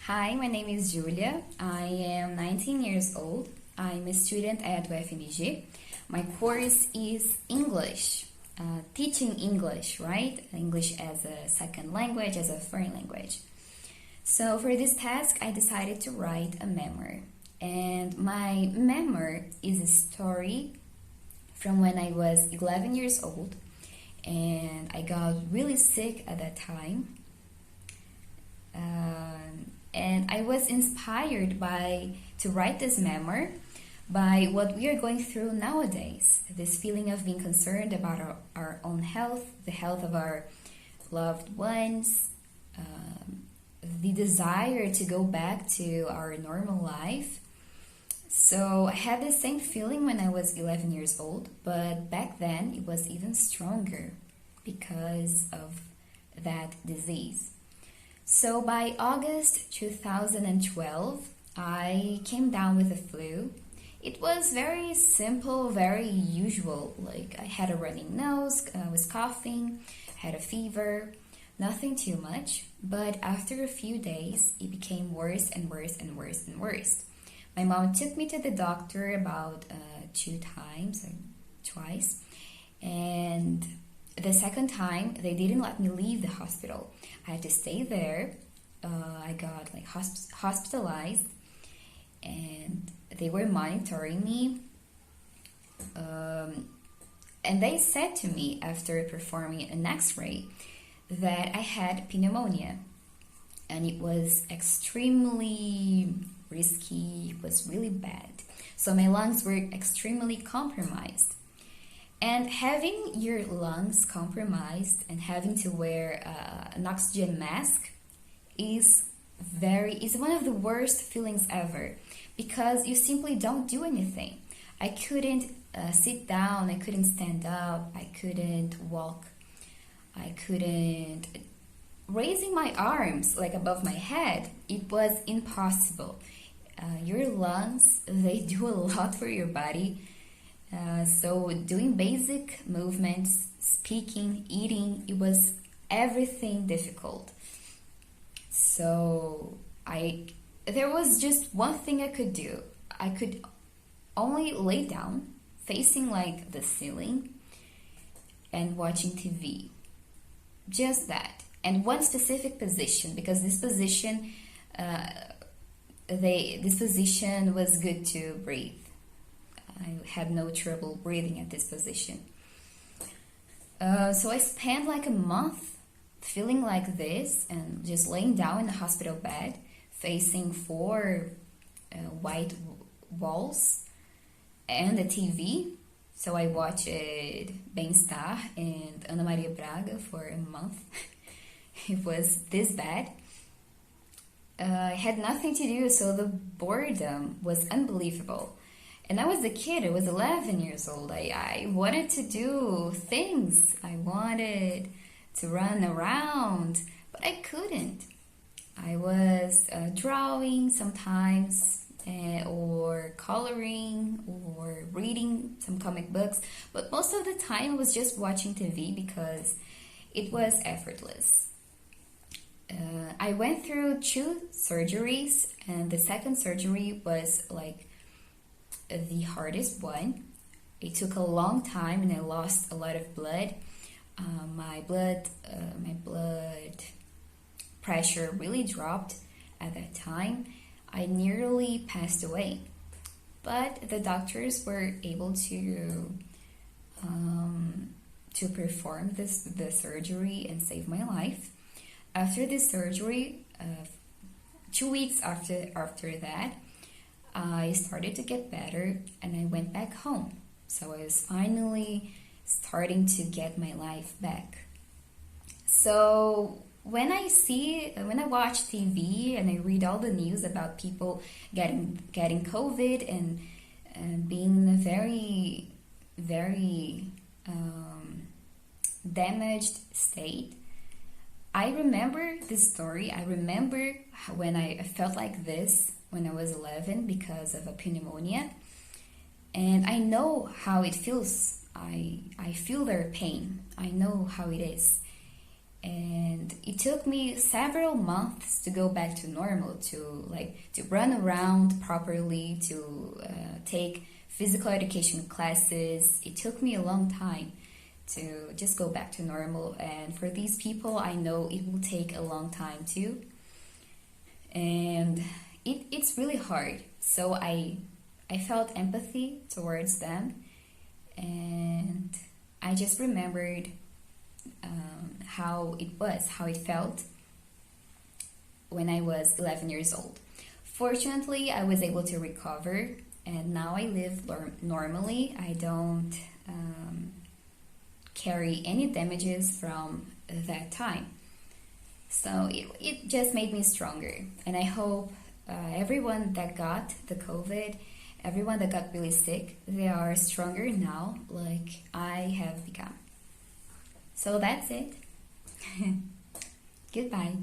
Hi, my name is Julia. I am 19 years old. I'm a student at UFMG. My course is English, teaching English, right? English as a second language, as a foreign language. So for this task, I decided to write a memoir. And my memoir is a story from when I was 11 years old and I got really sick at that time. And I was inspired to write this memoir by what we are going through nowadays. This feeling of being concerned about our own health, the health of our loved ones, the desire to go back to our normal life. So I had the same feeling when I was 11 years old, but back then it was even stronger because of that disease. So by August 2012, I came down with the flu. It was very simple, very usual. Like I had a running nose, I was coughing, had a fever, nothing too much. But after a few days, it became worse and worse and worse and worse. My mom took me to the doctor about twice, and the second time they didn't let me leave the hospital. I had to stay there. I got hospitalized, and they were monitoring me. And they said to me after performing an X-ray that I had pneumonia, and it was extremely risky. It was really bad. So my lungs were extremely compromised. And having your lungs compromised and having to wear an oxygen mask is one of the worst feelings ever, because you simply don't do anything. I couldn't sit down, I couldn't stand up, I couldn't walk, I couldn't raising my arms like above my head. It was impossible. Your lungs, they do a lot for your body. So doing basic movements, speaking, eating, it was everything difficult. So there was just one thing I could do. I could only lay down, facing like the ceiling, and watching TV. Just that. And one specific position, because this position was good to breathe. I had no trouble breathing at this position. So I spent like a month feeling like this and just laying down in the hospital bed, facing four white walls and the TV. So I watched Bem-Estar and Ana Maria Braga for a month. It was this bad. I had nothing to do, so the boredom was unbelievable. And I was a kid, I was 11 years old. I wanted to do things. I wanted to run around, but I couldn't. I was drawing sometimes, or coloring, or reading some comic books. But most of the time I was just watching TV because it was effortless. I went through 2 surgeries, and the second surgery was like the hardest one. It took a long time, and I lost a lot of blood. My blood pressure really dropped at that time. I nearly passed away, but the doctors were able to perform the surgery and save my life. After this surgery, 2 weeks after that, I started to get better and I went back home. So I was finally starting to get my life back. So when I watch TV and I read all the news about people getting COVID and being in a very, very damaged state, I remember this story. I remember when I felt like this when I was 11 because of a pneumonia. And I know how it feels. I feel their pain. I know how it is. And it took me several months to go back to normal, to run around properly, to take physical education classes. It took me a long time to just go back to normal, and for these people I know it will take a long time too, and it's really hard. So I felt empathy towards them, and I just remembered how it felt when I was 11 years old. Fortunately, I was able to recover, and now I live normally. I don't carry any damages from that time. So it just made me stronger, and I hope everyone that got the COVID, everyone that got really sick, they are stronger now, like I have become. So that's it. Goodbye.